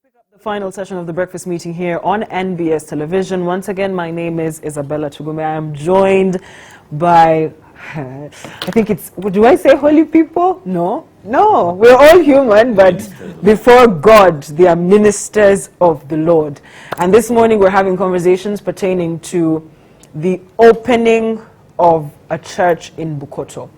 pick up the final session of the breakfast meeting here on NBS television. Once again, my name is Isabella Tugume. I am joined by, I think it's, do I say holy people? No, we're all human, but before God, they are ministers of the Lord. And this morning we're having conversations pertaining to the opening of a church in Bukoto.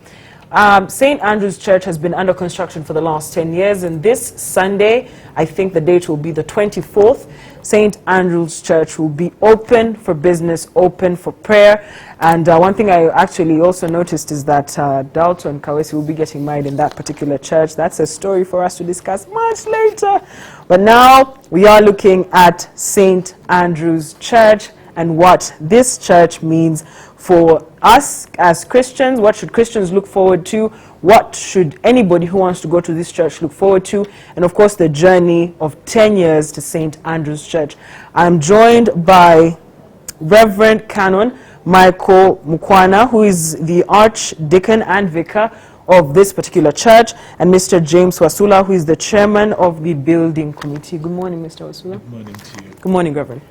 St. Andrew's Church has been under construction for the last 10 years, and this Sunday, I think the date will be the 24th, St. Andrew's Church will be open for business, open for prayer. And one thing I actually also noticed is that Dalton and Kawesi will be getting married in that particular church. That's a story for us to discuss much later. But now we are looking at St. Andrew's Church and what this church means for us as Christians. What should Christians look forward to? What should anybody who wants to go to this church look forward to? And of course, the journey of 10 years to St. Andrew's Church. I'm joined by Reverend Canon Michael Mukwana, who is the Archdeacon and Vicar of this particular church, and Mr. James Wasula, who is the Chairman of the Building Committee. Good morning, Mr. Wasula. Good morning to you. Good morning, Reverend.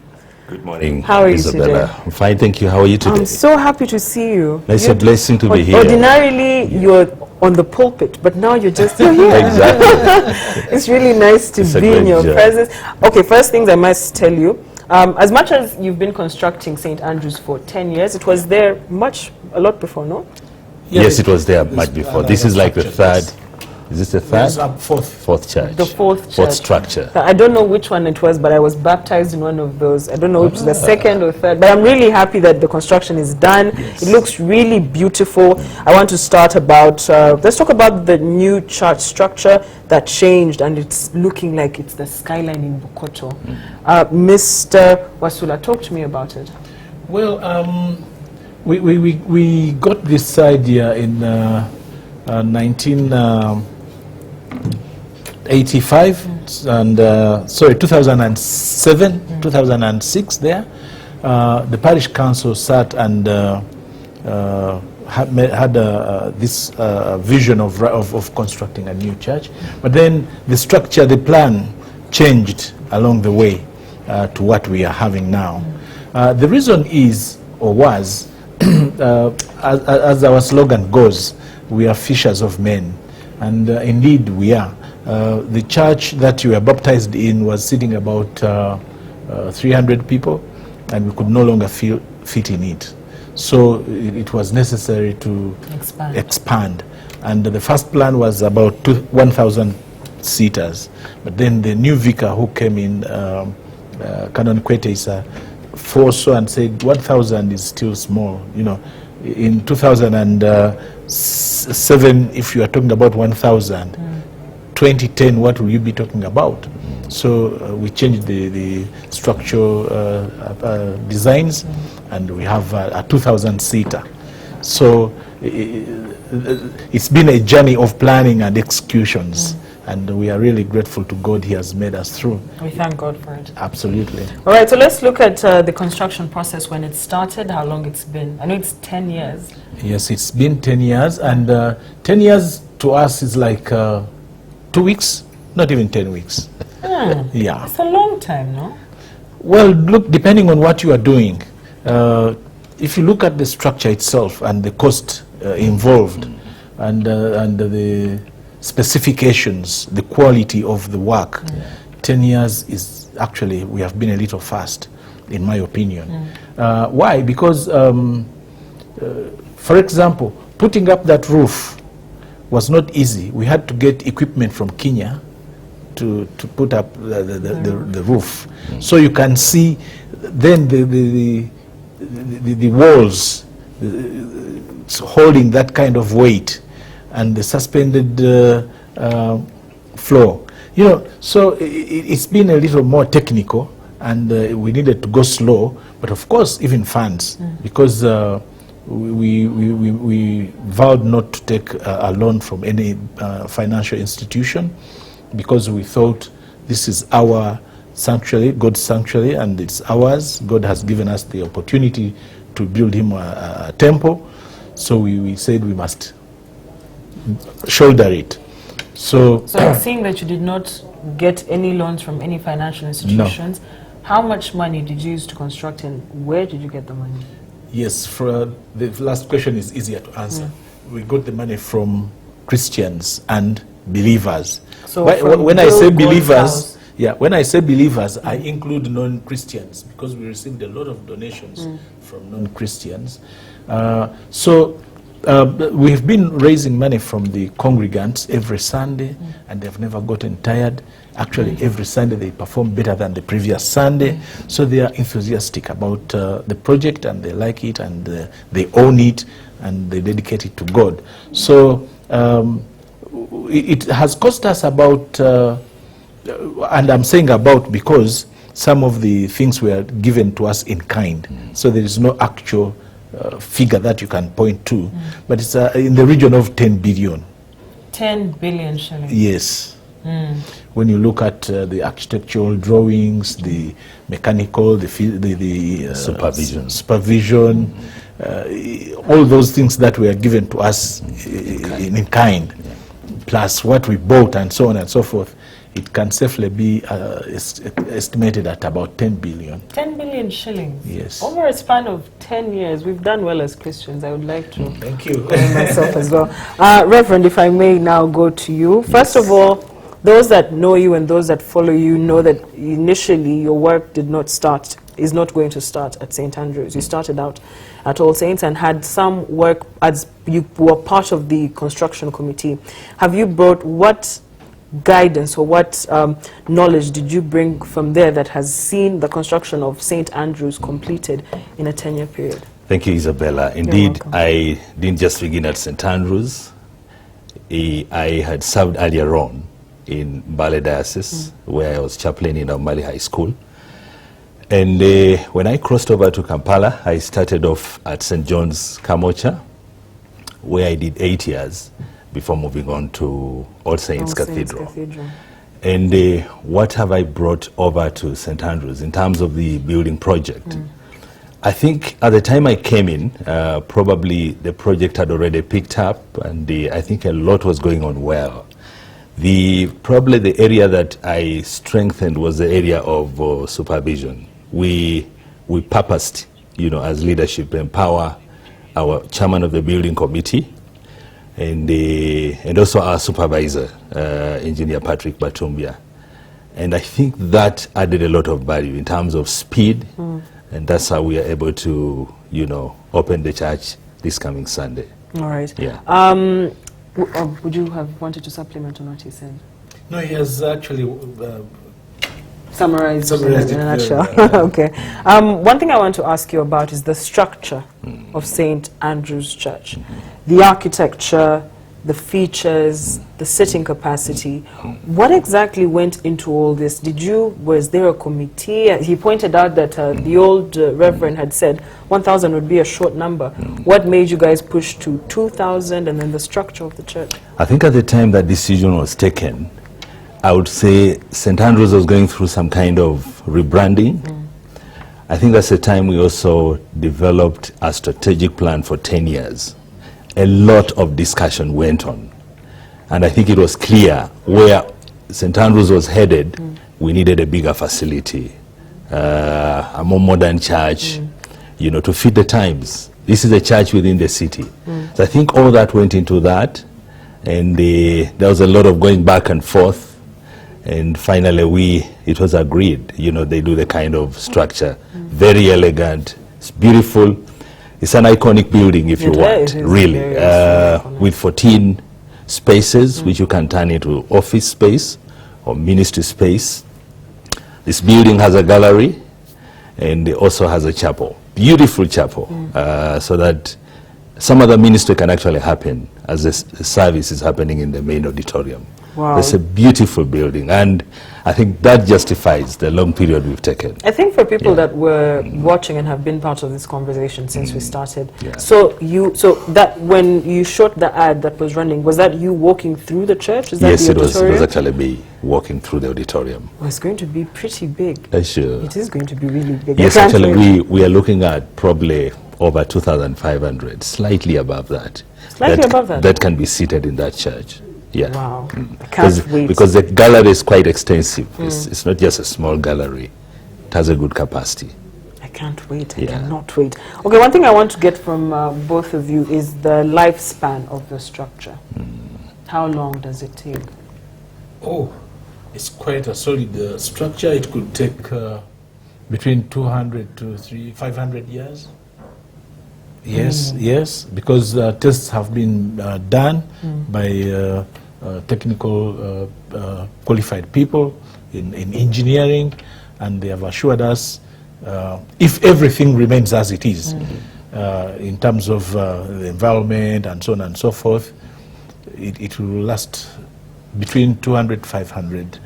Good morning, how are Isabella? You today? I'm fine, thank you. How are you today? I'm so happy to see you. It's a blessing to be here. Ordinarily, you're on the pulpit, but now you're just here. Exactly. It's really nice to be in your presence. Okay, first things I must tell you, as much as you've been constructing St. Andrew's for 10 years, it was there a lot before, no? Yes, it was there much before. This is like the third. Is this the third? Fourth church. The fourth church. Fourth structure. I don't know which one it was, but I was baptized in one of those. I don't know which is the second or third, but I'm really happy that the construction is done. Yes. It looks really beautiful. I want to start about, let's talk about the new church structure that changed, and it's looking like it's the skyline in Bukoto. Mr. Wasula, talk to me about it. Well, we got this idea in 1985 and 2007, 2006 there. The parish council sat and had this vision of constructing a new church, but then the structure, the plan changed along the way to what we are having now. The reason is, or was, as our slogan goes, we are fishers of men, and indeed we are. The church that you were baptized in was sitting about 300 people, and we could no longer fit in it. So it was necessary to expand. And the first plan was about 1,000 seaters. But then the new vicar who came in, Canon Kwete, foresaw and said 1,000 is still small. You know, in 2007, if you are talking about 1,000, 2010, what will you be talking about? So we changed the structural designs, and we have a 2,000 seater. So it's been a journey of planning and executions. And we are really grateful to God. He has made us through. We thank God for it. Absolutely. All right, so let's look at the construction process when it started, how long it's been. I know it's 10 years. Yes, it's been 10 years. And 10 years to us is like 2 weeks, not even 10 weeks. Yeah. It's a long time, no? Well, look, depending on what you are doing, if you look at the structure itself and the cost involved and the specifications, the quality of the work, 10 years is actually, we have been a little fast, in my opinion. Why? Because, for example, putting up that roof was not easy. We had to get equipment from Kenya to put up the roof. So you can see then the walls holding that kind of weight, and the suspended floor. You know, so it's been a little more technical, and we needed to go slow, but of course even funds, because we vowed not to take a loan from any financial institution, because we thought this is our sanctuary, God's sanctuary, and it's ours. God has given us the opportunity to build him a temple, so we said we must shoulder it. So I'm seeing that you did not get any loans from any financial institutions. No. How much money did you use to construct, and where did you get the money? Yes, for the last question is easier to answer. We got the money from Christians and believers. So when I say believers, when I say believers, I include non-Christians, because we received a lot of donations from non-Christians. We have been raising money from the congregants every Sunday, and they've never gotten tired. Actually, every Sunday they perform better than the previous Sunday. So they are enthusiastic about the project, and they like it, and they own it, and they dedicate it to God. So it has cost us about, and I'm saying about because some of the things were given to us in kind. So there is no actual figure that you can point to, but it's in the region of 10 billion. 10 billion shillings? Yes. When you look at the architectural drawings, the mechanical, the supervision, all those things that were given to us in kind, plus what we bought and so on and so forth, it can safely be estimated at about 10 billion. 10 billion shillings? Yes. Over a span of 10 years, we've done well as Christians. I would like to thank you. myself as well. Reverend, if I may now go to you. First of all, those that know you and those that follow you know that initially your work is not going to start at St. Andrews. You started out at All Saints and had some work as you were part of the construction committee. Have you brought what guidance or what knowledge did you bring from there that has seen the construction of St. Andrews completed in a 10-year period? Thank you, Isabella. Indeed, I didn't just begin at St. Andrews. I had served earlier on in Mbale Diocese, where I was chaplain in Mbale High School. And when I crossed over to Kampala, I started off at St. John's Kamocha, where I did 8 years before moving on to All Saints Cathedral. And what have I brought over to St. Andrews in terms of the building project? I think at the time I came in, probably the project had already picked up, and I think a lot was going on well. Probably the area that I strengthened was the area of supervision. We purposed, as leadership, empower our chairman of the building committee and also our supervisor, Engineer Patrick Batumbia. And I think that added a lot of value in terms of speed, and that's how we are able to, open the church this coming Sunday. All right. Yeah. Would you have wanted to supplement on what he said? No, he has actually summarized in a nutshell. Okay. One thing I want to ask you about is the structure of St. Andrew's Church. The architecture, the features, the sitting capacity. What exactly went into all this? Was there a committee? He pointed out that the old Reverend had said 1,000 would be a short number. What made you guys push to 2,000, and then the structure of the church? I think at the time that decision was taken, I would say St. Andrews was going through some kind of rebranding. I think that's the time we also developed a strategic plan for 10 years. A lot of discussion went on. And I think it was clear where St. Andrews was headed, we needed a bigger facility, a more modern church, to fit the times. This is a church within the city. So I think all that went into that, and there was a lot of going back and forth, and finally it was agreed. They do the kind of structure, very elegant, it's beautiful. It's an iconic building, if you want, really, with 14 spaces, which you can turn into office space or ministry space. This building has a gallery, and it also has a chapel, beautiful chapel, so that some of the ministry can actually happen as the service is happening in the main auditorium. Wow. It's a beautiful building, and I think that justifies the long period we've taken. I think for people that were watching and have been part of this conversation since we started, so that when you shot the ad that was running, was that you walking through the church? Is that yes, the it was actually me walking through the auditorium. Well, it's going to be pretty big. Sure. It is going to be really big. Yes, actually we are looking at probably over 2,500, slightly above that. Slightly above that? That can be seated in that church. Yeah. Wow. I can't wait. Because the gallery is quite extensive. It's not just a small gallery. It has a good capacity. I can't wait. I Yeah. cannot wait. Okay, one thing I want to get from both of you is the lifespan of the structure. How long does it take? Oh, it's quite a solid structure. It could take between 200 to 500 years. Yes, yes, because tests have been done by technical qualified people in engineering, and they have assured us if everything remains as it is in terms of the environment and so on and so forth, it will last between 200 to 500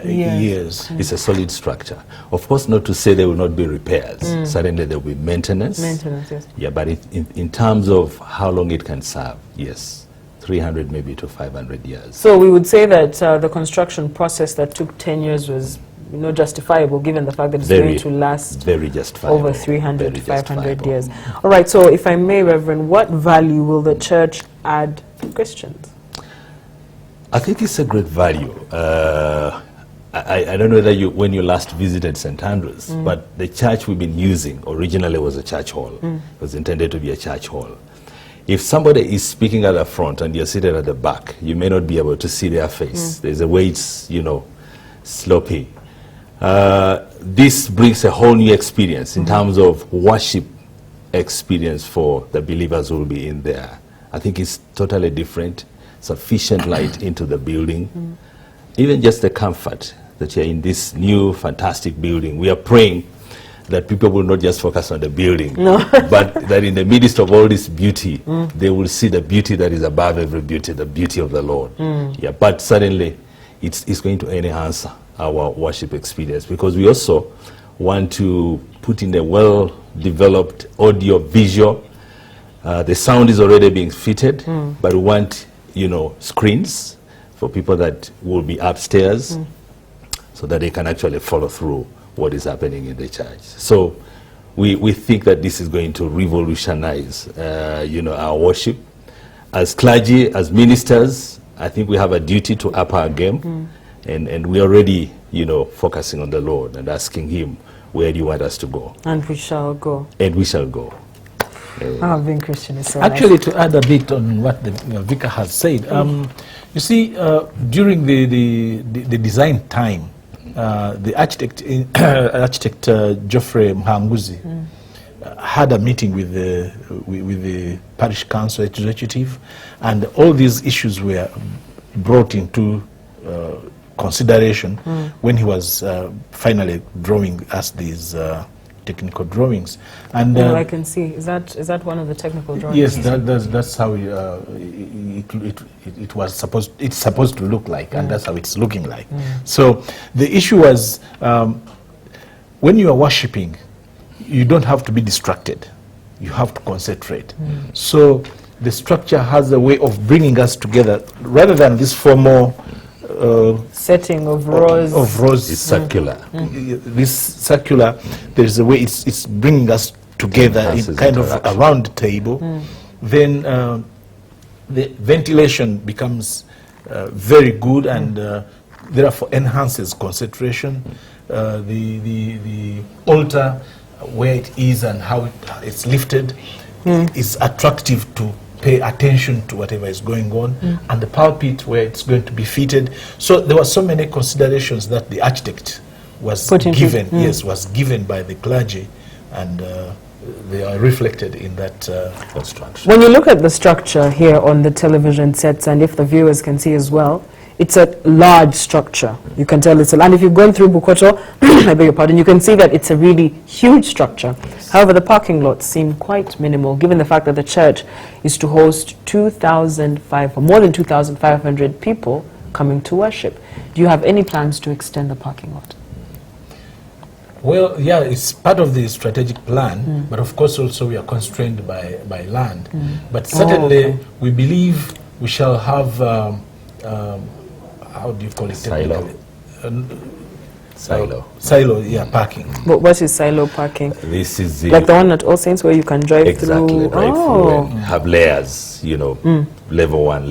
years. It's a solid structure. Of course, not to say there will not be repairs. Certainly there will be maintenance. Maintenance, yes. Yeah, but in terms of how long it can serve, yes, 300 maybe to 500 years. So we would say that the construction process that took 10 years was justifiable, given the fact that it's going to last very justifiable, over 300 to 500 justifiable. years. All right, so if I may, Reverend, what value will the church add to Christians? I think it's a great value. I don't know whether when you last visited St. Andrews, but the church we've been using originally was a church hall. It was intended to be a church hall. If somebody is speaking at the front and you're seated at the back, you may not be able to see their face. There's a way it's, sloppy. This brings a whole new experience in terms of worship experience for the believers who will be in there. I think it's totally different. Sufficient light into the building. Even just the comfort that you're in this new fantastic building. We are praying that people will not just focus on the building, but that in the midst of all this beauty, they will see the beauty that is above every beauty, the beauty of the Lord. Yeah, but suddenly it's going to enhance our worship experience, because we also want to put in a well-developed audio visual. The sound is already being fitted, but we want screens for people that will be upstairs so that they can actually follow through what is happening in the church. So we think that this is going to revolutionize our worship. As clergy, as ministers, I think we have a duty to up our game, and we're already focusing on the Lord and asking him, where do you want us to go? And we shall go. And we shall go. Being Christian is so Actually, nice. to add a bit on what the vicar has said, you see, during the design time, the architect Geoffrey Mhanguzi had a meeting with the parish council executive, and all these issues were brought into consideration when he was finally drawing us these technical drawings. And I can see. Is that one of the technical drawings? yes, that's how it was supposed. It's supposed to look like, and that's how it's looking like. So the issue was when you are worshiping, you don't have to be distracted. You have to concentrate. So the structure has a way of bringing us together, rather than this formal setting of rows. It's circular. This circular, there's a way it's bringing us together in kind of a round table. Then the ventilation becomes very good, and therefore enhances concentration. The altar, where it is and how it's lifted, is attractive to pay attention to whatever is going on, and the pulpit where it's going to be fitted. So there were so many considerations that the architect was given, was given by the clergy, and they are reflected in that construction. When you look at the structure here on the television sets, and if the viewers can see as well, it's a large structure. You can tell and if you've gone through Bukoto, I beg your pardon, you can see that it's a really huge structure. However, the parking lots seem quite minimal, given the fact that the church is to host more than 2,500 people coming to worship. Do you have any plans to extend the parking lot? Well, yeah, it's part of the strategic plan, but of course also we are constrained by land. But certainly we believe we shall have how do you call it? Silo. Silo, yeah, parking. But what is silo parking? This is like the one at All Saints where you can drive through? Drive through and have layers, level 1,